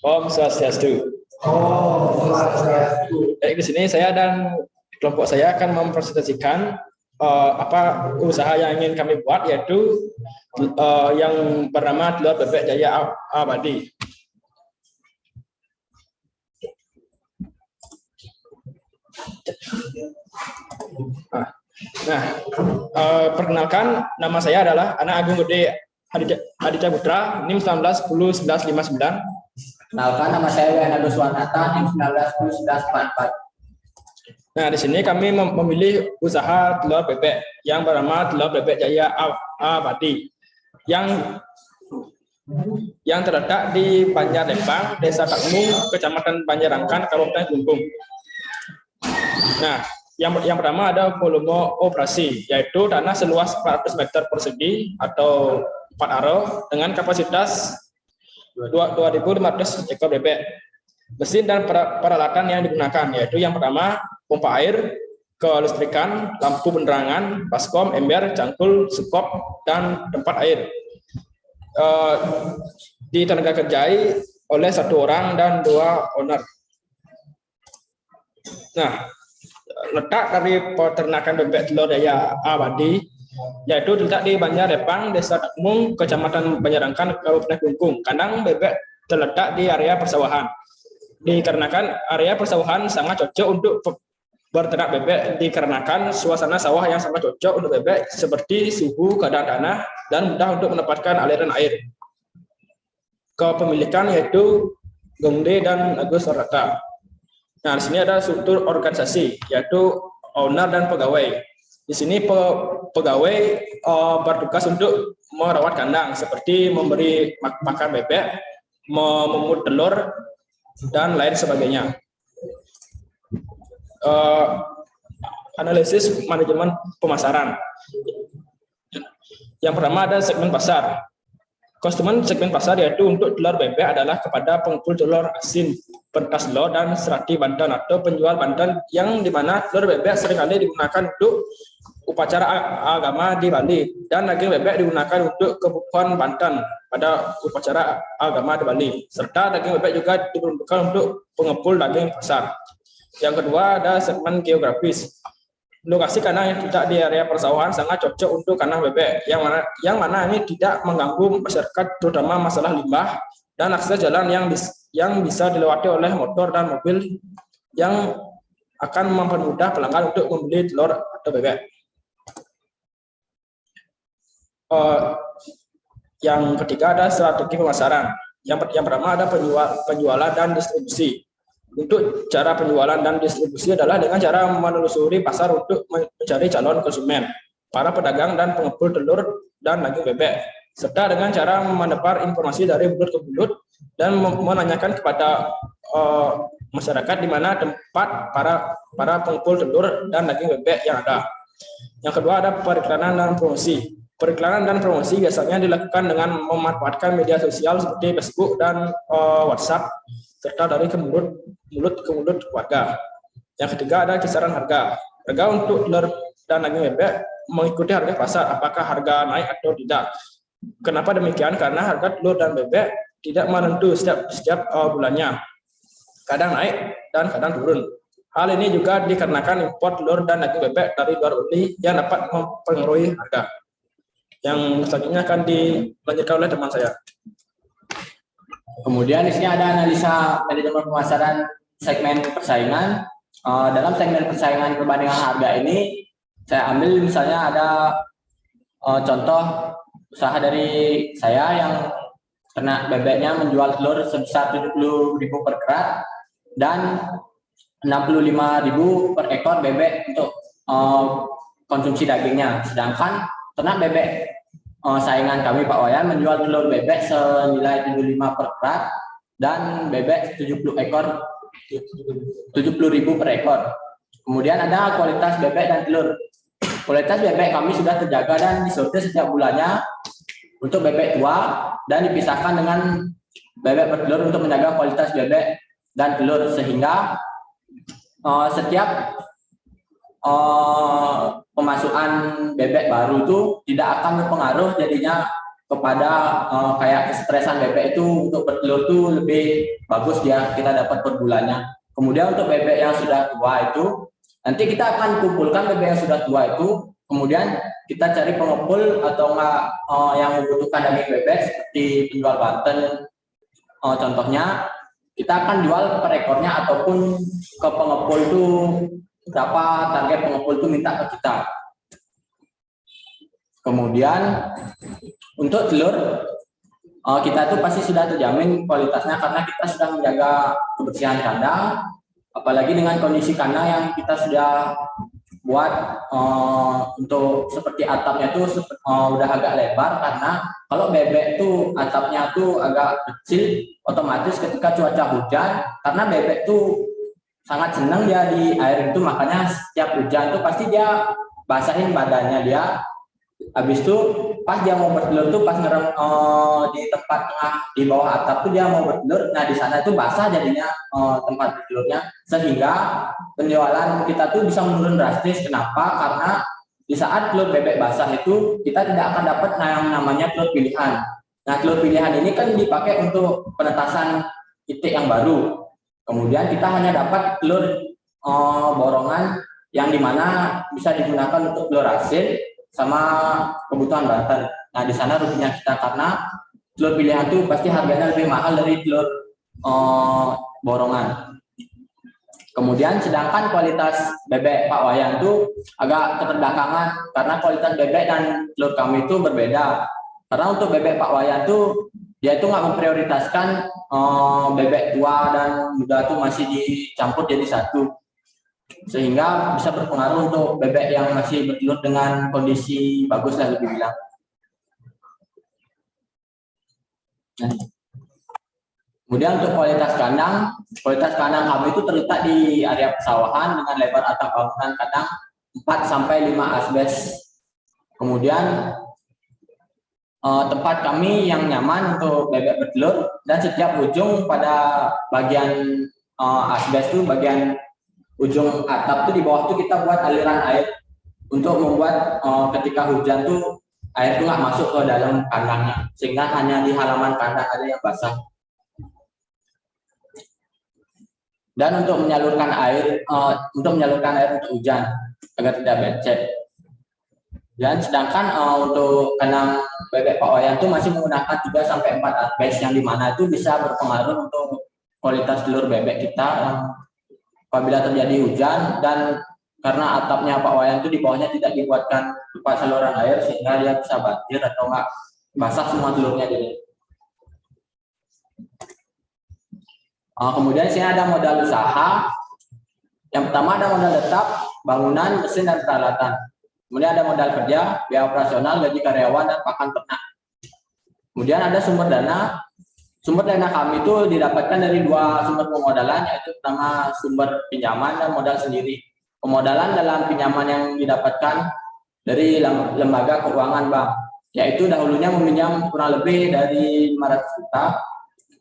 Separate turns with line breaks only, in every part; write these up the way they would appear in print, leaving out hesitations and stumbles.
Om Swastiastu. Di sini saya dan kelompok saya akan mempresentasikan apa usaha yang ingin kami buat, yaitu yang bernama telur bebek Jaya Abadi. Perkenalkan, nama saya adalah Anak Agung Gede Aditya Putra, NIM 1910 1959.
Kenalkan, nama saya Wiana Duswanata, NIM 1910 1944.
Nah, di sini kami memilih usaha telur bebek yang bernama telur bebek Jaya Abadi yang terletak di Banjar Lembang, Desa Takmung, Kecamatan Banjarangkan, Kabupaten Kelungkung. Nah, yang pertama ada volume operasi, yaitu tanah seluas 400 meter persegi atau 4 aro dengan kapasitas 2.500 ekor bebek. Mesin dan peralatan yang digunakan, yaitu yang pertama pompa air, kelistrikan, lampu penerangan, baskom, ember, cangkul, sekop, dan tempat air. Ditenaga kerjai oleh 1 orang dan 2 owner. Nah, letak dari peternakan bebek telur Jaya Abadi yaitu terletak di Banjar Lembang, Desa Takmung, Kecamatan Banjarangkan, Kabupaten Kelungkung. Kandang bebek terletak di area persawahan. Dikarenakan area persawahan sangat cocok untuk berternak bebek, dikarenakan suasana sawah yang sangat cocok untuk bebek, seperti suhu, keadaan tanah, dan mudah untuk mendapatkan aliran air. Kepemilikan yaitu Gongde dan Agus Rata. Nah, di sini ada struktur organisasi, yaitu owner dan pegawai. Di sini pegawai bertugas untuk merawat kandang, seperti memberi makan bebek, memungut telur, dan lain sebagainya. Analisis manajemen pemasaran. Yang pertama ada segmen pasar. Konsumen segmen pasar yaitu untuk telur bebek adalah kepada pengepul telur asin, pentas telur, dan serati Banten atau penjual Banten, yang dimana telur bebek seringkali digunakan untuk upacara agama di Bali, dan daging bebek digunakan untuk kebutuhan Banten pada upacara agama di Bali, serta daging bebek juga diperuntukkan untuk pengepul daging pasar. Yang kedua ada segmen geografis. Lokasi kandang yang tidak di area persawahan sangat cocok untuk kandang bebek, yang mana ini tidak mengganggu masyarakat, terutama masalah limbah dan akses jalan yang bisa dilewati oleh motor dan mobil, yang akan mempermudah pelanggan untuk membeli telur atau bebek. Yang ketiga ada strategi pemasaran. Yang pertama ada penjualan dan distribusi. Untuk cara penjualan dan distribusi adalah dengan cara menelusuri pasar untuk mencari calon konsumen, para pedagang dan pengepul telur dan daging bebek, serta dengan cara menebar informasi dari mulut ke mulut dan menanyakan kepada masyarakat di mana tempat para pengepul telur dan daging bebek yang ada. Yang kedua ada periklanan dan promosi. Periklanan dan promosi biasanya dilakukan dengan memanfaatkan media sosial seperti Facebook dan WhatsApp, serta dari mulut ke mulut warga. Yang ketiga ada kisaran harga. Harga untuk telur dan daging bebek mengikuti harga pasar, apakah harga naik atau tidak. Kenapa demikian? Karena harga telur dan bebek tidak menentu setiap bulannya. Kadang naik dan kadang turun. Hal ini juga dikarenakan impor telur dan daging bebek dari luar negeri yang dapat mempengaruhi harga. Yang selanjutnya akan dilanjutkan oleh teman saya.
Kemudian di sini ada analisa manajemen pemasaran segmen persaingan. Dalam segmen persaingan perbandingan harga ini, saya ambil misalnya ada contoh usaha dari saya yang ternak bebeknya menjual telur sebesar 70.000 per kerat dan 65.000 per ekor bebek untuk konsumsi dagingnya. Sedangkan ternak bebek saingan kami Pak Wayan menjual telur bebek senilai 75 per kerat dan bebek 70.000 per ekor. Kemudian ada kualitas bebek dan telur. Kualitas bebek kami sudah terjaga dan disortir setiap bulannya untuk bebek tua dan dipisahkan dengan bebek bertelur untuk menjaga kualitas bebek dan telur, sehingga setiap pemasukan bebek baru itu tidak akan berpengaruh jadinya kepada kayak kesestresan bebek itu untuk bertelur itu lebih bagus dia kita dapat per bulannya. Kemudian untuk bebek yang sudah tua itu nanti kita akan kumpulkan bebek yang sudah tua itu, kemudian kita cari pengepul atau enggak yang membutuhkan daging bebek seperti penjual Banten. Contohnya kita akan jual per ekornya ataupun ke pengepul itu berapa target pengepul itu minta ke kita. Kemudian untuk telur kita tuh pasti sudah terjamin kualitasnya karena kita sudah menjaga kebersihan kandang, apalagi dengan kondisi kandang yang kita sudah buat untuk seperti atapnya tuh udah agak lebar, karena kalau bebek tuh atapnya tuh agak kecil, otomatis ketika cuaca hujan, karena bebek tuh sangat senang dia di air itu, makanya setiap hujan tuh pasti dia basahin badannya dia. Habis itu pas dia mau bertelur tuh pas ngerem di tempat tengah di bawah atap tuh dia mau bertelur, nah di sana tuh basah jadinya tempat bertelurnya, sehingga penjualan kita tuh bisa menurun drastis. Kenapa? Karena di saat telur bebek basah itu kita tidak akan dapat yang namanya telur pilihan. Nah telur pilihan ini kan dipakai untuk penetasan itik yang baru. Kemudian kita hanya dapat telur borongan yang dimana bisa digunakan untuk telur asin sama kebutuhan Banten. Nah di sana ruginya kita karena telur pilihan itu pasti harganya lebih mahal dari telur borongan. Kemudian sedangkan kualitas bebek Pak Wayan itu agak keterbelakangan karena kualitas bebek dan telur kami itu berbeda. Karena untuk bebek Pak Wayan itu dia itu nggak memprioritaskan bebek tua dan muda itu masih dicampur jadi satu, sehingga bisa berpengaruh untuk bebek yang masih bertelur dengan kondisi bagus lah lebih bilang. Nah. Kemudian untuk kualitas kandang kami itu terletak di area pesawahan dengan lebar atap bangunan kandang 4 sampai 5 asbes. Kemudian tempat kami yang nyaman untuk bebek bertelur, dan setiap ujung pada bagian asbes itu bagian ujung atap tuh di bawah tuh kita buat aliran air untuk membuat ketika hujan tuh air tuh nggak masuk ke dalam kandangnya, sehingga hanya di halaman kandang ada yang basah. Dan untuk menyalurkan air untuk hujan agar tidak becek. Dan sedangkan untuk kandang bebek Pak Wayan itu masih menggunakan 3 sampai 4 asbes, yang dimana itu bisa berpengaruh untuk kualitas telur bebek kita apabila terjadi hujan, dan karena atapnya Pak Wayan itu di bawahnya tidak dibuatkan pipa saluran air sehingga dia bisa banjir atau enggak basah semua telurnya jadi. Kemudian sini ada modal usaha. Yang pertama ada modal tetap, bangunan, mesin dan peralatan. Kemudian ada modal kerja, biaya operasional, gaji karyawan dan pakan ternak. Kemudian ada sumber dana. Sumber dana kami itu didapatkan dari 2 sumber pemodalan, yaitu pertama sumber pinjaman dan modal sendiri. Pemodalan dalam pinjaman yang didapatkan dari lembaga keuangan bank, yaitu dahulunya meminjam kurang lebih dari 500 juta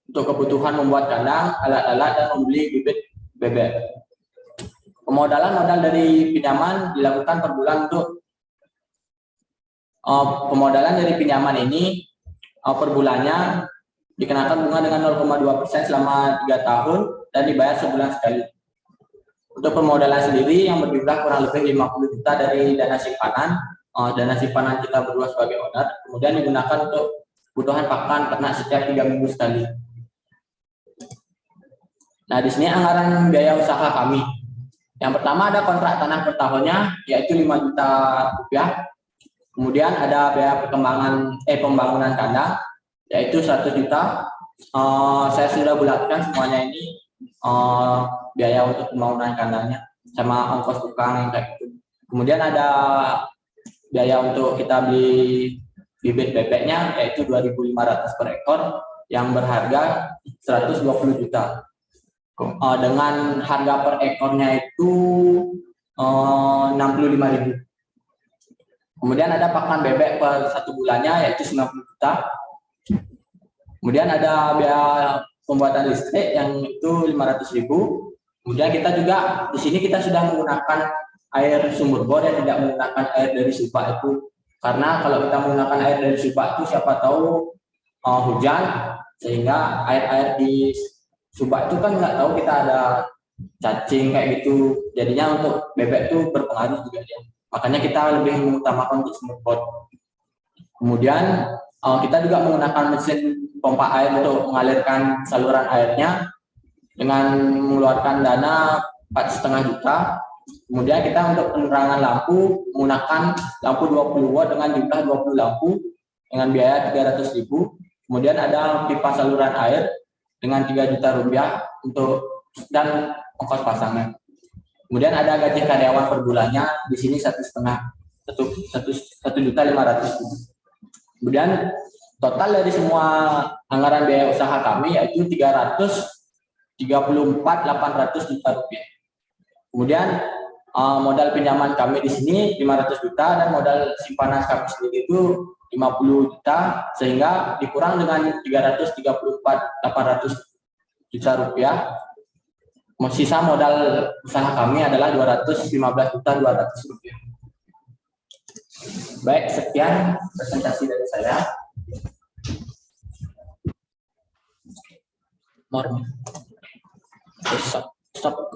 untuk kebutuhan membuat kandang, alat-alat, dan membeli bibit bebek. Pemodalan modal dari pinjaman dilakukan per bulan untuk pemodalan dari pinjaman ini per bulannya dikenakan bunga dengan 0,2% selama 3 tahun dan dibayar sebulan sekali. Untuk permodalan sendiri yang berjumlah kurang lebih 50 juta dari dana simpanan, kita berdua sebagai owner, kemudian digunakan untuk kebutuhan pakan ternak setiap 3 minggu sekali. Nah, di sini anggaran biaya usaha kami. Yang pertama ada kontrak tanah per tahunnya, yaitu 5 juta rupiah. Kemudian ada biaya pembangunan kandang, yaitu 100 juta. Saya sudah bulatkan semuanya ini biaya untuk pembangunan kandangnya sama ongkos tukang kayak gitu. Kemudian ada biaya untuk kita beli bibit bebeknya, yaitu 2.500 per ekor yang berharga 120 juta. Dengan harga per ekornya itu 65.000. Kemudian ada pakan bebek per 1 bulannya, yaitu 90 juta. Kemudian ada biaya pembuatan listrik yang itu 500.000. Kemudian kita juga di sini kita sudah menggunakan air sumur bor yang tidak menggunakan air dari sumber itu Karena kalau kita menggunakan air dari subak itu siapa tahu hujan, sehingga air-air di subak itu kan nggak tahu kita ada cacing kayak gitu. Jadinya untuk bebek itu berpengaruh juga dia. Makanya kita lebih mengutamakan untuk smooth pot. Kemudian kita juga menggunakan mesin pompa air untuk mengalirkan saluran airnya dengan mengeluarkan dana 4,5 juta. Kemudian kita untuk penerangan lampu menggunakan lampu 20 watt dengan jumlah 20 lampu dengan biaya 300.000. Kemudian ada pipa saluran air dengan 3 juta rupiah untuk dan ongkos pasangnya. Kemudian ada gaji karyawan per bulannya di sini 1,5 juta. Kemudian total dari semua anggaran biaya usaha kami yaitu 334.800 juta rupiah. Kemudian modal pinjaman kami di sini 500 juta dan modal simpanan kami sendiri itu 50 juta, sehingga dikurang dengan 334.800 juta rupiah. Sisa modal usaha kami adalah 215.200 rupiah. Baik, sekian presentasi dari saya. Stop.